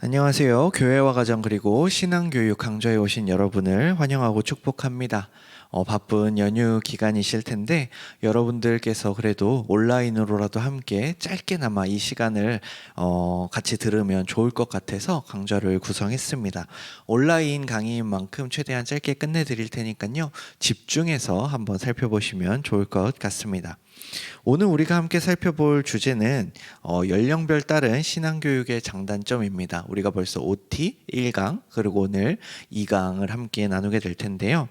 안녕하세요. 교회와 가정 그리고 신앙교육 강좌에 오신 여러분을 환영하고 축복합니다. 바쁜 연휴 기간이실 텐데 여러분들께서 그래도 온라인으로라도 함께 짧게나마 이 시간을 같이 들으면 좋을 것 같아서 강좌를 구성했습니다. 온라인 강의인 만큼 최대한 짧게 끝내드릴 테니까요. 집중해서 한번 살펴보시면 좋을 것 같습니다. 오늘 우리가 함께 살펴볼 주제는 연령별 따른 신앙교육의 장단점입니다. 우리가 벌써 OT 1강 그리고 오늘 2강을 함께 나누게 될 텐데요.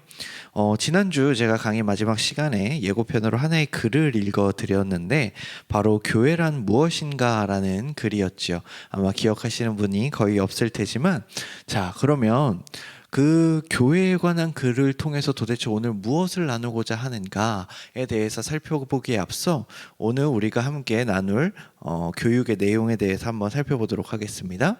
지난주 제가 강의 마지막 시간에 예고편으로 하나의 글을 읽어드렸는데 바로 교회란 무엇인가 라는 글이었죠. 아마 기억하시는 분이 거의 없을 테지만 자, 그러면 그 교회에 관한 글을 통해서 도대체 오늘 무엇을 나누고자 하는가에 대해서 살펴보기에 앞서 오늘 우리가 함께 나눌 교육의 내용에 대해서 한번 살펴보도록 하겠습니다.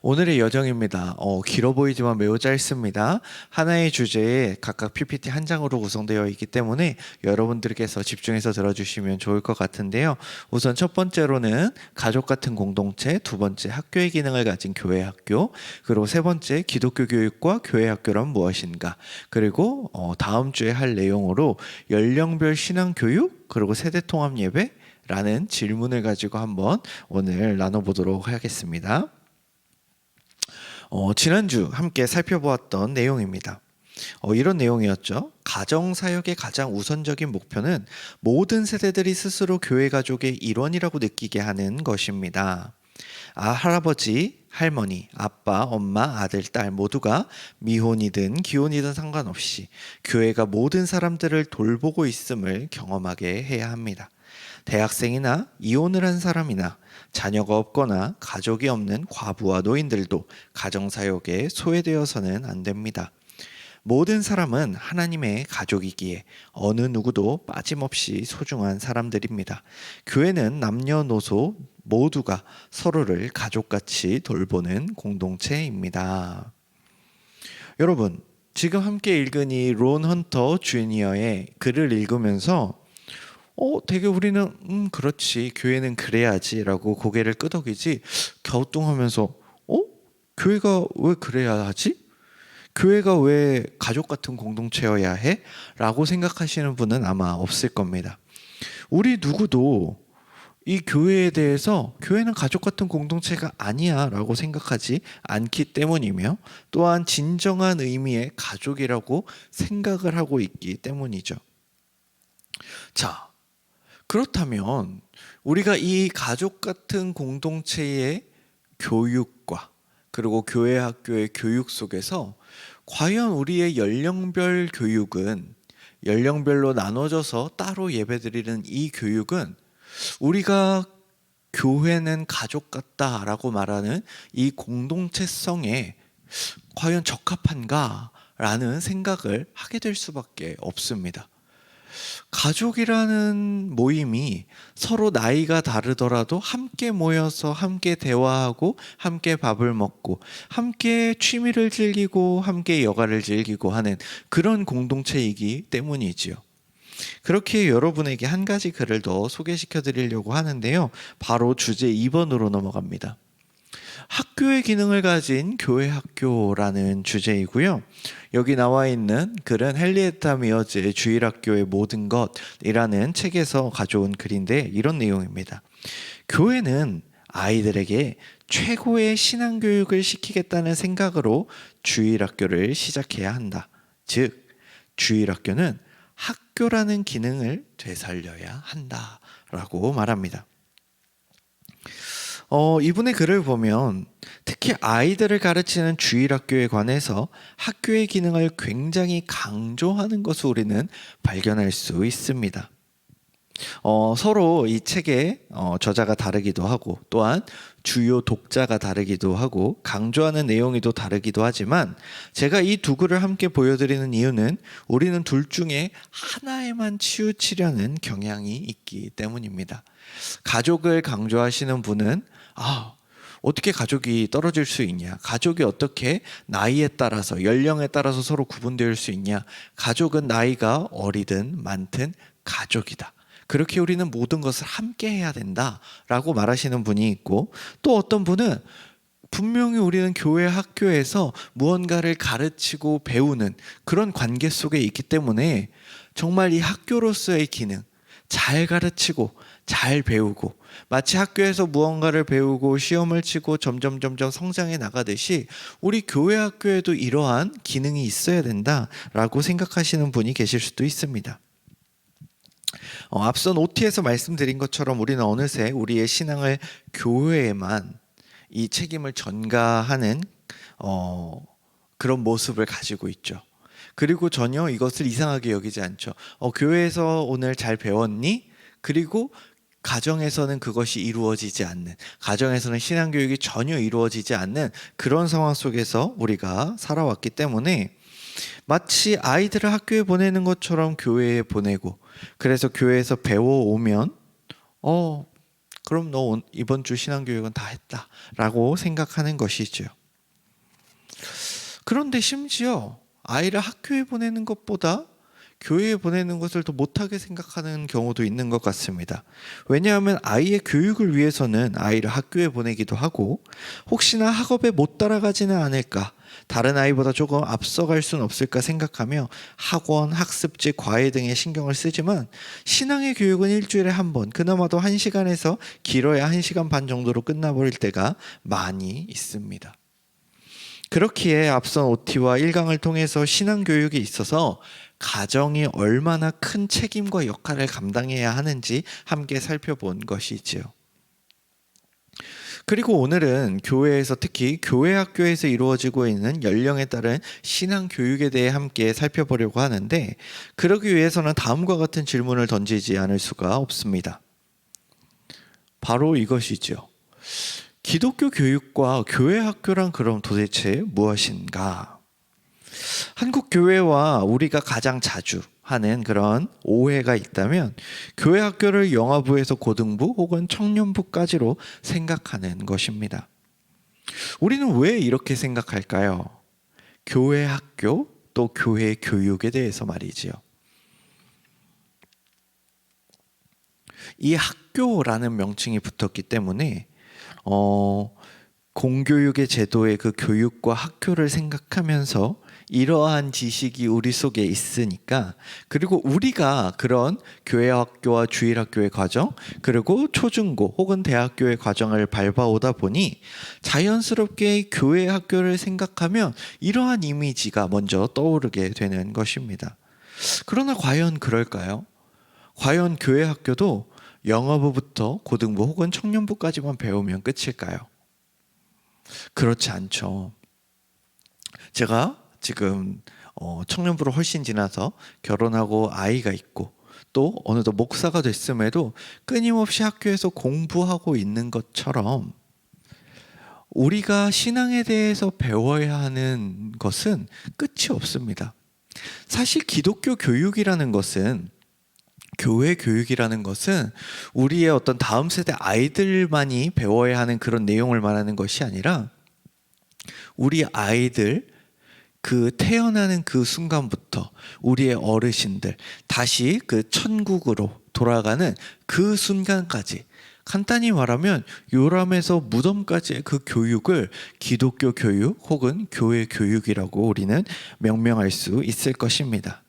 오늘의 여정입니다. 길어 보이지만 매우 짧습니다. 하나의 주제에 각각 PPT 한 장으로 구성되어 있기 때문에 여러분들께서 집중해서 들어주시면 좋을 것 같은데요. 우선 첫 번째로는 가족 같은 공동체, 두 번째 학교의 기능을 가진 교회 학교, 그리고 세 번째 기독교 교육과 교회 학교란 무엇인가, 그리고 다음 주에 할 내용으로 연령별 신앙 교육, 그리고 세대 통합 예배 라는 질문을 가지고 한번 오늘 나눠보도록 하겠습니다. 지난주 함께 살펴보았던 내용입니다. 이런 내용이었죠. 가정사역의 가장 우선적인 목표는 모든 세대들이 스스로 교회 가족의 일원이라고 느끼게 하는 것입니다. 할아버지, 할머니, 아빠, 엄마, 아들, 딸 모두가 미혼이든 기혼이든 상관없이 교회가 모든 사람들을 돌보고 있음을 경험하게 해야 합니다. 대학생이나 이혼을 한 사람이나 자녀가 없거나 가족이 없는 과부와 노인들도 가정사역에 소외되어서는 안 됩니다. 모든 사람은 하나님의 가족이기에 어느 누구도 빠짐없이 소중한 사람들입니다. 교회는 남녀노소 모두가 서로를 가족같이 돌보는 공동체입니다. 여러분, 지금 함께 읽은 이 론 헌터 주니어의 글을 읽으면서 되게 우리는 그렇지, 교회는 그래야지 라고 고개를 끄덕이지 갸우뚱하면서 교회가 왜 그래야 하지? 교회가 왜 가족 같은 공동체여야 해? 라고 생각하시는 분은 아마 없을 겁니다. 우리 누구도 이 교회에 대해서 교회는 가족 같은 공동체가 아니야 라고 생각하지 않기 때문이며, 또한 진정한 의미의 가족이라고 생각을 하고 있기 때문이죠. 자, 그렇다면 우리가 이 가족 같은 공동체의 교육과 그리고 교회 학교의 교육 속에서 과연 우리의 연령별 교육은, 연령별로 나눠져서 따로 예배드리는 이 교육은 우리가 교회는 가족 같다라고 말하는 이 공동체성에 과연 적합한가 라는 생각을 하게 될 수밖에 없습니다. 가족이라는 모임이 서로 나이가 다르더라도 함께 모여서 함께 대화하고 함께 밥을 먹고 함께 취미를 즐기고 함께 여가를 즐기고 하는 그런 공동체이기 때문이지요. 그렇게 여러분에게 한 가지 글을 더 소개시켜 드리려고 하는데요. 바로 주제 2번으로 넘어갑니다. 학교의 기능을 가진 교회 학교라는 주제이고요. 여기 나와 있는 글은 헨리에타 미어즈의 주일학교의 모든 것이라는 책에서 가져온 글인데 이런 내용입니다. 교회는 아이들에게 최고의 신앙교육을 시키겠다는 생각으로 주일학교를 시작해야 한다. 즉, 주일학교는 학교라는 기능을 되살려야 한다라고 말합니다. 이분의 글을 보면 특히 아이들을 가르치는 주일학교에 관해서 학교의 기능을 굉장히 강조하는 것을 우리는 발견할 수 있습니다. 서로 이 책의 저자가 다르기도 하고 또한 주요 독자가 다르기도 하고 강조하는 내용이 또 다르기도 하지만 제가 이 두 글을 함께 보여드리는 이유는 우리는 둘 중에 하나에만 치우치려는 경향이 있기 때문입니다. 가족을 강조하시는 분은 어떻게 가족이 떨어질 수 있냐? 가족이 어떻게 나이에 따라서, 연령에 따라서 서로 구분될 수 있냐? 가족은 나이가 어리든 많든 가족이다. 그렇게 우리는 모든 것을 함께 해야 된다라고 말하시는 분이 있고, 또 어떤 분은 분명히 우리는 교회 학교에서 무언가를 가르치고 배우는 그런 관계 속에 있기 때문에 정말 이 학교로서의 기능, 잘 가르치고 잘 배우고, 마치 학교에서 무언가를 배우고 시험을 치고 점점 성장해 나가듯이 우리 교회 학교에도 이러한 기능이 있어야 된다라고 생각하시는 분이 계실 수도 있습니다. 앞선 OT에서 말씀드린 것처럼 우리는 어느새 우리의 신앙을 교회에만 이 책임을 전가하는 그런 모습을 가지고 있죠. 그리고 전혀 이것을 이상하게 여기지 않죠. 교회에서 오늘 잘 배웠니? 그리고 가정에서는 그것이 이루어지지 않는, 가정에서는 신앙교육이 전혀 이루어지지 않는 그런 상황 속에서 우리가 살아왔기 때문에 마치 아이들을 학교에 보내는 것처럼 교회에 보내고, 그래서 교회에서 배워오면 그럼 너 이번 주 신앙교육은 다 했다 라고 생각하는 것이죠. 그런데 심지어 아이를 학교에 보내는 것보다 교회에 보내는 것을 더 못하게 생각하는 경우도 있는 것 같습니다. 왜냐하면 아이의 교육을 위해서는 아이를 학교에 보내기도 하고, 혹시나 학업에 못 따라가지는 않을까, 다른 아이보다 조금 앞서갈 수는 없을까 생각하며 학원, 학습지, 과외 등에 신경을 쓰지만, 신앙의 교육은 일주일에 한 번, 그나마도 1시간에서 길어야 1시간 반 정도로 끝나버릴 때가 많이 있습니다. 그렇기에 앞선 OT와 1강을 통해서 신앙교육에 있어서 가정이 얼마나 큰 책임과 역할을 감당해야 하는지 함께 살펴본 것이지요. 그리고 오늘은 교회에서, 특히 교회 학교에서 이루어지고 있는 연령에 따른 신앙교육에 대해 함께 살펴보려고 하는데, 그러기 위해서는 다음과 같은 질문을 던지지 않을 수가 없습니다. 바로 이것이죠. 기독교 교육과 교회 학교란 그럼 도대체 무엇인가? 한국 교회와 우리가 가장 자주 하는 그런 오해가 있다면, 교회 학교를 영아부에서 고등부 혹은 청년부까지로 생각하는 것입니다. 우리는 왜 이렇게 생각할까요? 교회 학교 또 교회 교육에 대해서 말이지요. 이 학교라는 명칭이 붙었기 때문에 공교육의 제도의 그 교육과 학교를 생각하면서 이러한 지식이 우리 속에 있으니까, 그리고 우리가 그런 교회 학교와 주일 학교의 과정, 그리고 초중고 혹은 대학교의 과정을 밟아오다 보니 자연스럽게 교회 학교를 생각하면 이러한 이미지가 먼저 떠오르게 되는 것입니다. 그러나 과연 그럴까요? 과연 교회 학교도 영어부부터 고등부 혹은 청년부까지만 배우면 끝일까요? 그렇지 않죠. 제가 지금 청년부를 훨씬 지나서 결혼하고 아이가 있고, 또 어느덧 목사가 됐음에도 끊임없이 학교에서 공부하고 있는 것처럼, 우리가 신앙에 대해서 배워야 하는 것은 끝이 없습니다. 사실 기독교 교육이라는 것은, 교회 교육이라는 것은 우리의 어떤 다음 세대 아이들만이 배워야 하는 그런 내용을 말하는 것이 아니라, 우리 아이들 그 태어나는 그 순간부터 우리의 어르신들 다시 그 천국으로 돌아가는 그 순간까지, 간단히 말하면 요람에서 무덤까지의 그 교육을 기독교 교육 혹은 교회 교육이라고 우리는 명명할 수 있을 것입니다.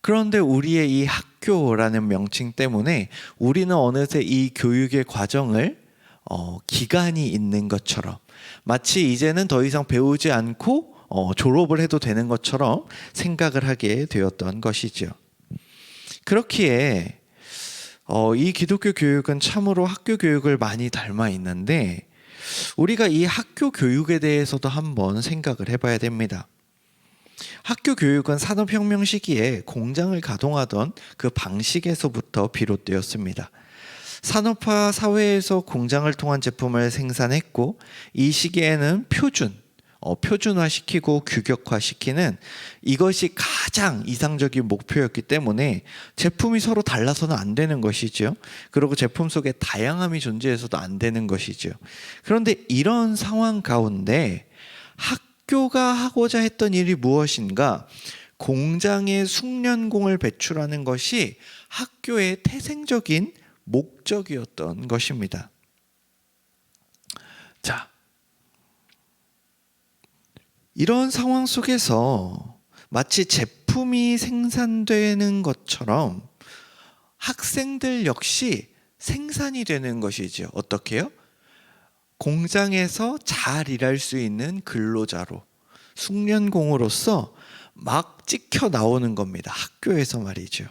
그런데 우리의 이 학교라는 명칭 때문에 우리는 어느새 이 교육의 과정을 기간이 있는 것처럼, 마치 이제는 더 이상 배우지 않고 졸업을 해도 되는 것처럼 생각을 하게 되었던 것이죠. 그렇기에 이 기독교 교육은 참으로 학교 교육을 많이 닮아 있는데, 우리가 이 학교 교육에 대해서도 한번 생각을 해봐야 됩니다. 학교 교육은 산업혁명 시기에 공장을 가동하던 그 방식에서부터 비롯되었습니다. 산업화 사회에서 공장을 통한 제품을 생산했고, 이 시기에는 표준화시키고 규격화시키는 이것이 가장 이상적인 목표였기 때문에 제품이 서로 달라서는 안 되는 것이죠. 그리고 제품 속에 다양함이 존재해서도 안 되는 것이죠. 그런데 이런 상황 가운데 학교가 하고자 했던 일이 무엇인가? 공장에 숙련공을 배출하는 것이 학교의 태생적인 목적이었던 것입니다. 자, 이런 상황 속에서 마치 제품이 생산되는 것처럼 학생들 역시 생산이 되는 것이죠. 어떻게요? 공장에서 잘 일할 수 있는 근로자로, 숙련공으로서 막 찍혀 나오는 겁니다. 학교에서 말이죠.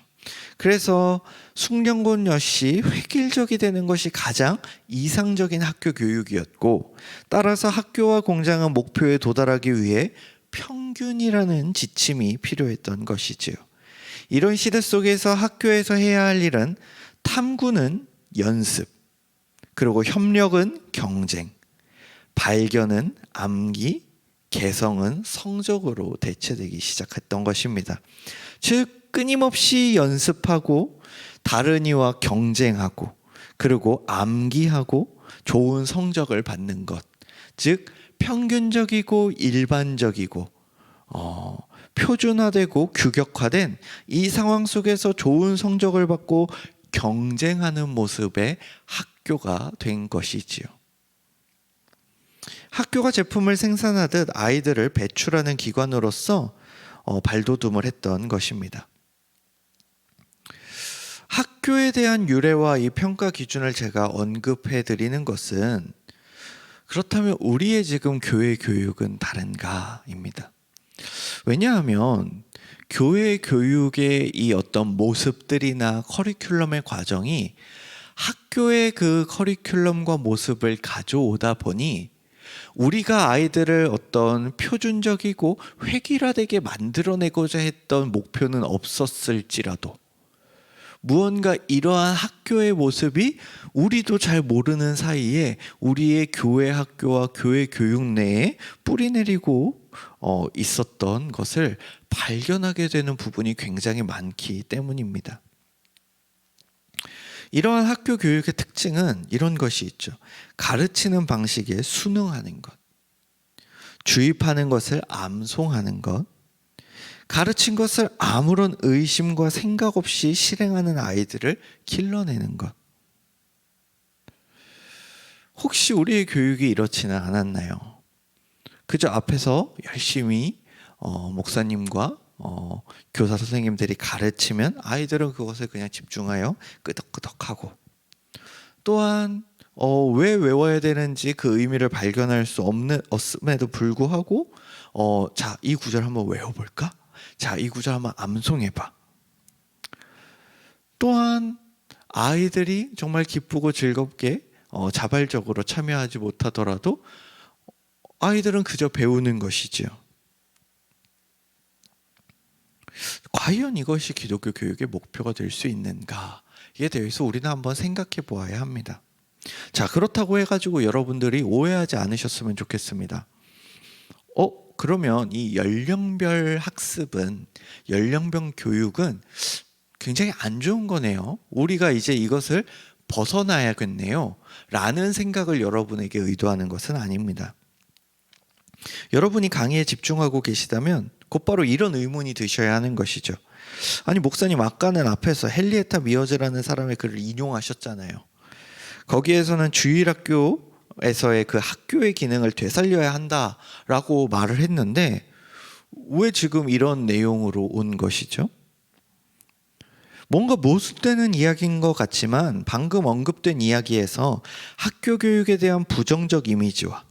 그래서 숙련공 역시 획일적이 되는 것이 가장 이상적인 학교 교육이었고, 따라서 학교와 공장은 목표에 도달하기 위해 평균이라는 지침이 필요했던 것이지요. 이런 시대 속에서 학교에서 해야 할 일은 탐구는 연습, 그리고 협력은 경쟁, 발견은 암기, 개성은 성적으로 대체되기 시작했던 것입니다. 즉 끊임없이 연습하고 다른 이와 경쟁하고 그리고 암기하고 좋은 성적을 받는 것, 즉 평균적이고 일반적이고 표준화되고 규격화된 이 상황 속에서 좋은 성적을 받고 경쟁하는 모습의 학교가 된 것이지요. 학교가 제품을 생산하듯 아이들을 배출하는 기관으로서 발돋움을 했던 것입니다. 학교에 대한 유래와 이 평가 기준을 제가 언급해 드리는 것은, 그렇다면 우리의 지금 교회 교육은 다른가입니다. 왜냐하면 교회 교육의 이 어떤 모습들이나 커리큘럼의 과정이 학교의 그 커리큘럼과 모습을 가져오다 보니 우리가 아이들을 어떤 표준적이고 획일화되게 만들어내고자 했던 목표는 없었을지라도 무언가 이러한 학교의 모습이 우리도 잘 모르는 사이에 우리의 교회 학교와 교회 교육 내에 뿌리내리고 있었던 것을 발견하게 되는 부분이 굉장히 많기 때문입니다. 이러한 학교 교육의 특징은 이런 것이 있죠. 가르치는 방식에 순응하는 것, 주입하는 것을 암송하는 것, 가르친 것을 아무런 의심과 생각 없이 실행하는 아이들을 길러내는 것. 혹시 우리의 교육이 이렇지는 않았나요? 그저 앞에서 열심히 목사님과 교사 선생님들이 가르치면 아이들은 그것을 그냥 집중하여 끄덕끄덕하고, 또한 왜 외워야 되는지 그 의미를 발견할 수 없음에도 불구하고 자, 이 구절 한번 외워볼까? 자, 이 구절 한번 암송해봐. 또한 아이들이 정말 기쁘고 즐겁게 자발적으로 참여하지 못하더라도 아이들은 그저 배우는 것이지요. 과연 이것이 기독교 교육의 목표가 될 수 있는가에 대해서 우리는 한번 생각해 보아야 합니다. 자, 그렇다고 해가지고 여러분들이 오해하지 않으셨으면 좋겠습니다. 그러면 이 연령별 학습은, 연령별 교육은 굉장히 안 좋은 거네요. 우리가 이제 이것을 벗어나야겠네요 라는 생각을 여러분에게 의도하는 것은 아닙니다. 여러분이 강의에 집중하고 계시다면 곧바로 이런 의문이 드셔야 하는 것이죠. 아니, 목사님 아까는 앞에서 헨리에타 미어즈라는 사람의 글을 인용하셨잖아요. 거기에서는 주일학교에서의 그 학교의 기능을 되살려야 한다라고 말을 했는데 왜 지금 이런 내용으로 온 것이죠? 뭔가 모순되는 이야기인 것 같지만 방금 언급된 이야기에서 학교 교육에 대한 부정적 이미지와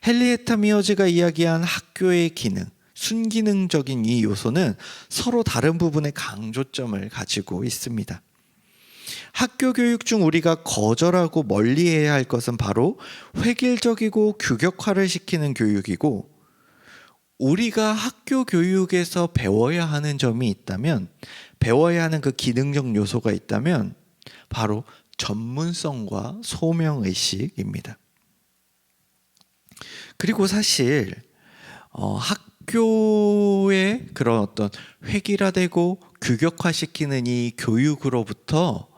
헨리에타 미어즈가 이야기한 학교의 기능, 순기능적인 이 요소는 서로 다른 부분의 강조점을 가지고 있습니다. 학교 교육 중 우리가 거절하고 멀리해야 할 것은 바로 획일적이고 규격화를 시키는 교육이고, 우리가 학교 교육에서 배워야 하는 점이 있다면, 배워야 하는 그 기능적 요소가 있다면 바로 전문성과 소명의식입니다. 그리고 사실 학교의 그런 어떤 획일화되고 규격화시키는 이 교육으로부터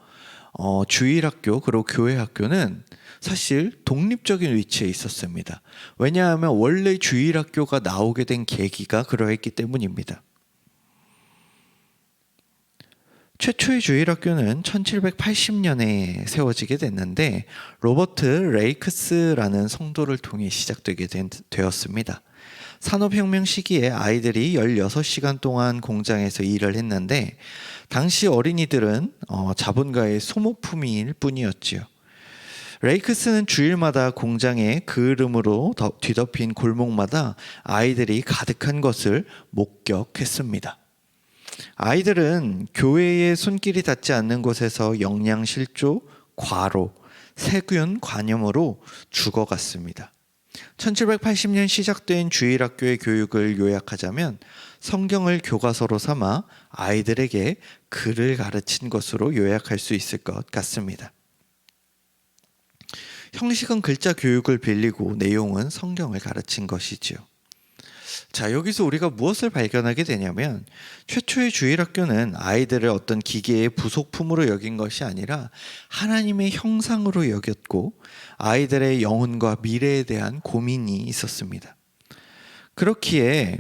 주일학교 그리고 교회학교는 사실 독립적인 위치에 있었습니다. 왜냐하면 원래 주일학교가 나오게 된 계기가 그러했기 때문입니다. 최초의 주일학교는 1780년에 세워지게 됐는데 로버트 레이크스라는 성도를 통해 시작되게 되었습니다. 산업혁명 시기에 아이들이 16시간 동안 공장에서 일을 했는데 당시 어린이들은 자본가의 소모품일 뿐이었지요. 레이크스는 주일마다 공장의 그을음으로 뒤덮인 골목마다 아이들이 가득한 것을 목격했습니다. 아이들은 교회의 손길이 닿지 않는 곳에서 영양실조, 과로, 세균 관염으로 죽어갔습니다. 1780년 시작된 주일학교의 교육을 요약하자면 성경을 교과서로 삼아 아이들에게 글을 가르친 것으로 요약할 수 있을 것 같습니다. 형식은 글자 교육을 빌리고 내용은 성경을 가르친 것이지요. 자, 여기서 우리가 무엇을 발견하게 되냐면 최초의 주일학교는 아이들을 어떤 기계의 부속품으로 여긴 것이 아니라 하나님의 형상으로 여겼고 아이들의 영혼과 미래에 대한 고민이 있었습니다. 그렇기에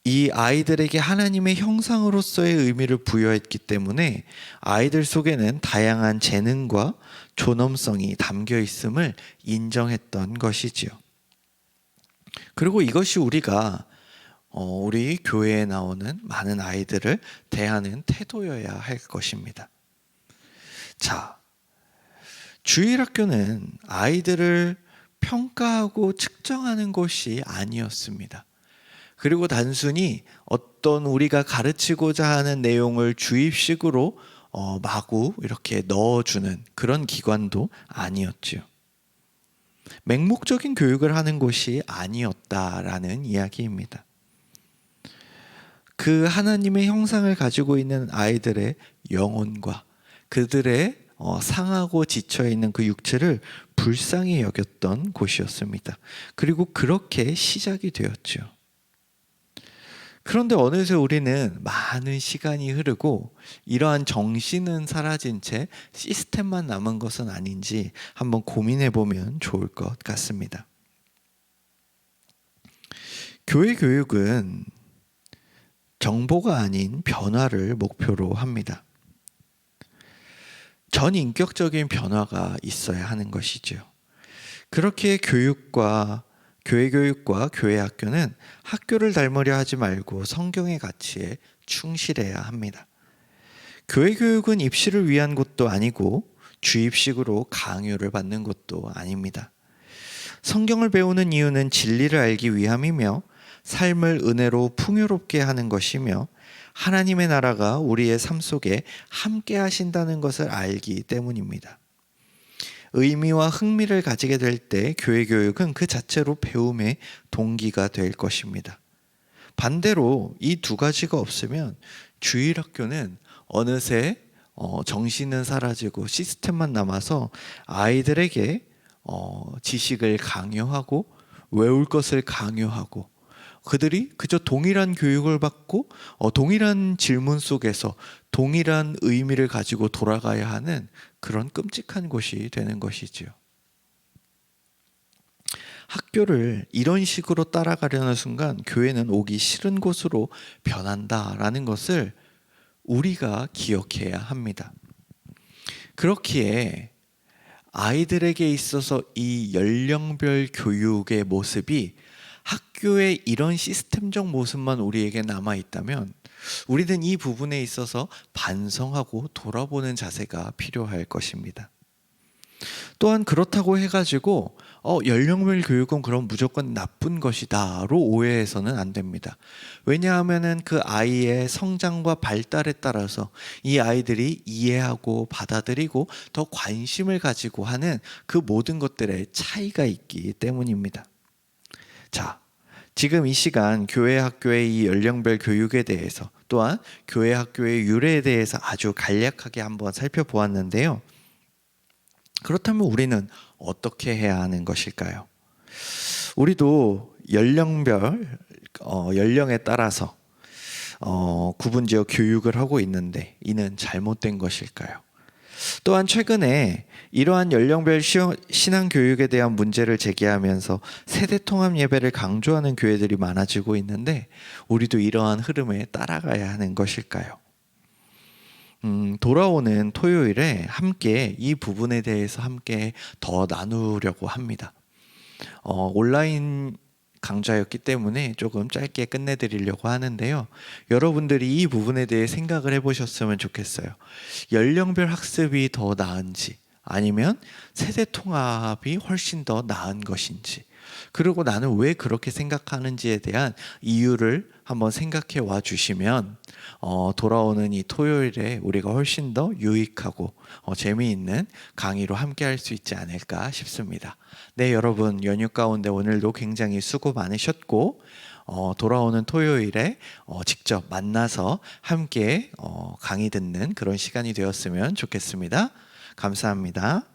이 아이들에게 하나님의 형상으로서의 의미를 부여했기 때문에 아이들 속에는 다양한 재능과 존엄성이 담겨 있음을 인정했던 것이지요. 그리고 이것이 우리가 우리 교회에 나오는 많은 아이들을 대하는 태도여야 할 것입니다. 자, 주일학교는 아이들을 평가하고 측정하는 곳이 아니었습니다. 그리고 단순히 어떤 우리가 가르치고자 하는 내용을 주입식으로 마구 이렇게 넣어주는 그런 기관도 아니었지요. 맹목적인 교육을 하는 곳이 아니었다라는 이야기입니다. 그 하나님의 형상을 가지고 있는 아이들의 영혼과 그들의 상하고 지쳐있는 그 육체를 불쌍히 여겼던 곳이었습니다. 그리고 그렇게 시작이 되었죠. 그런데 어느새 우리는 많은 시간이 흐르고 이러한 정신은 사라진 채 시스템만 남은 것은 아닌지 한번 고민해 보면 좋을 것 같습니다. 교회 교육은 정보가 아닌 변화를 목표로 합니다. 전인격적인 변화가 있어야 하는 것이죠. 그렇게 교회 교육과 교회 학교는 학교를 닮으려 하지 말고 성경의 가치에 충실해야 합니다. 교회 교육은 입시를 위한 곳도 아니고 주입식으로 강요를 받는 곳도 아닙니다. 성경을 배우는 이유는 진리를 알기 위함이며 삶을 은혜로 풍요롭게 하는 것이며 하나님의 나라가 우리의 삶 속에 함께 하신다는 것을 알기 때문입니다. 의미와 흥미를 가지게 될 때 교회 교육은 그 자체로 배움의 동기가 될 것입니다. 반대로 이 두 가지가 없으면 주일학교는 어느새 정신은 사라지고 시스템만 남아서 아이들에게 지식을 강요하고 외울 것을 강요하고 그들이 그저 동일한 교육을 받고 동일한 질문 속에서 동일한 의미를 가지고 돌아가야 하는 그런 끔찍한 곳이 되는 것이지요. 학교를 이런 식으로 따라가려는 순간 교회는 오기 싫은 곳으로 변한다라는 것을 우리가 기억해야 합니다. 그렇기에 아이들에게 있어서 이 연령별 교육의 모습이 학교의 이런 시스템적 모습만 우리에게 남아있다면 우리는 이 부분에 있어서 반성하고 돌아보는 자세가 필요할 것입니다. 또한 그렇다고 해가지고 연령별 교육은 그럼 무조건 나쁜 것이다로 오해해서는 안 됩니다. 왜냐하면 그 아이의 성장과 발달에 따라서 이 아이들이 이해하고 받아들이고 더 관심을 가지고 하는 그 모든 것들의 차이가 있기 때문입니다. 자, 지금 이 시간 교회 학교의 이 연령별 교육에 대해서 또한 교회 학교의 유래에 대해서 아주 간략하게 한번 살펴보았는데요. 그렇다면 우리는 어떻게 해야 하는 것일까요? 우리도 연령별 연령에 따라서 구분지어 교육을 하고 있는데 이는 잘못된 것일까요? 또한 최근에 이러한 연령별 신앙교육에 대한 문제를 제기하면서 세대통합 예배를 강조하는 교회들이 많아지고 있는데 우리도 이러한 흐름에 따라가야 하는 것일까요? 돌아오는 토요일에 함께 이 부분에 대해서 함께 더 나누려고 합니다. 온라인 강좌였기 때문에 조금 짧게 끝내드리려고 하는데요. 여러분들이 이 부분에 대해 생각을 해보셨으면 좋겠어요. 연령별 학습이 더 나은지 아니면 세대 통합이 훨씬 더 나은 것인지, 그리고 나는 왜 그렇게 생각하는지에 대한 이유를 한번 생각해 와 주시면 돌아오는 이 토요일에 우리가 훨씬 더 유익하고 재미있는 강의로 함께 할 수 있지 않을까 싶습니다. 네, 여러분 연휴 가운데 오늘도 굉장히 수고 많으셨고 돌아오는 토요일에 직접 만나서 함께 강의 듣는 그런 시간이 되었으면 좋겠습니다. 감사합니다.